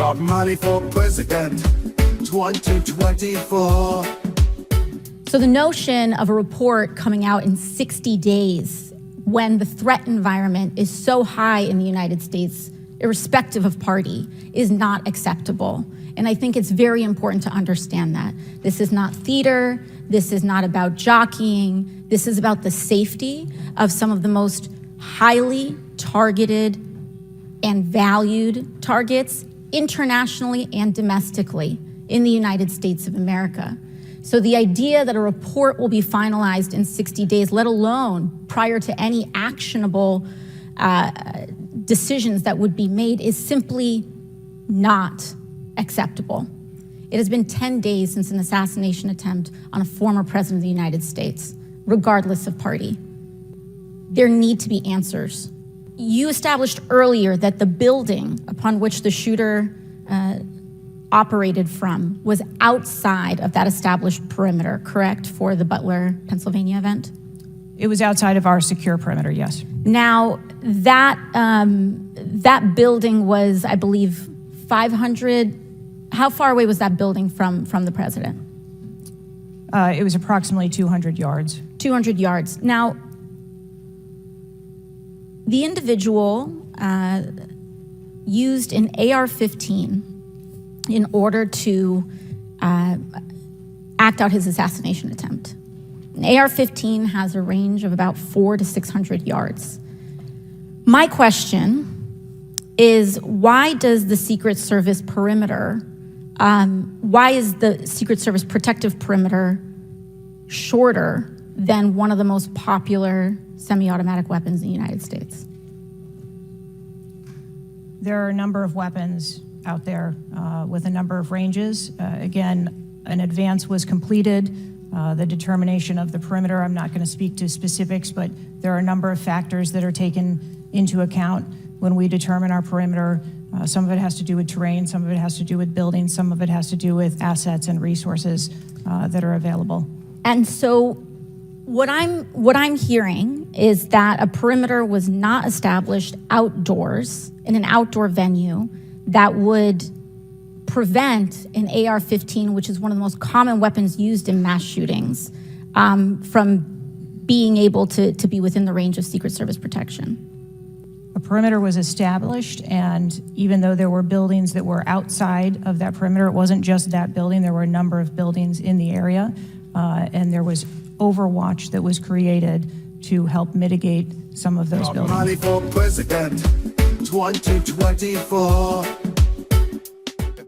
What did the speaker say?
Bob Marley for President, 2024. So the notion of a report coming out in 60 days when the threat environment is so high in the United States, irrespective of party, is not acceptable. And I think it's very important to understand that. This is not theater. This is not about jockeying. This is about the safety of some of the most highly targeted and valued targets internationally and domestically in the United States of America. So the idea that a report will be finalized in 60 days, let alone prior to any actionable decisions that would be made, is simply not acceptable. It has been 10 days since an assassination attempt on a former president of the United States, regardless of party. There need to be answers. You established earlier that the building upon which the shooter operated from was outside of that established perimeter, correct, for the Butler, Pennsylvania event? It was outside of our secure perimeter, yes. Now, that building was, I believe, 500. How far away was that building from the president? It was approximately 200 yards. 200 yards. Now, the individual used an AR-15 in order to act out his assassination attempt. An AR-15 has a range of about 400 to 600 yards. My question is, why does the Secret Service perimeter, why is the Secret Service protective perimeter shorter than one of the most popular semi-automatic weapons in the United States? There are a number of weapons out there with a number of ranges. Again, an advance was completed. The determination of the perimeter, I'm not going to speak to specifics, but there are a number of factors that are taken into account when we determine our perimeter. Some of it has to do with terrain, some of it has to do with buildings, some of it has to do with assets and resources that are available. And so what I'm hearing is that a perimeter was not established outdoors in an outdoor venue that would prevent an AR-15, which is one of the most common weapons used in mass shootings, from being able to be within the range of Secret Service protection. A perimeter was established, and even though there were buildings that were outside of that perimeter, it wasn't just that building, there were a number of buildings in the area, and there was overwatch that was created to help mitigate some of those buildings. Bob Marley for President, 2024.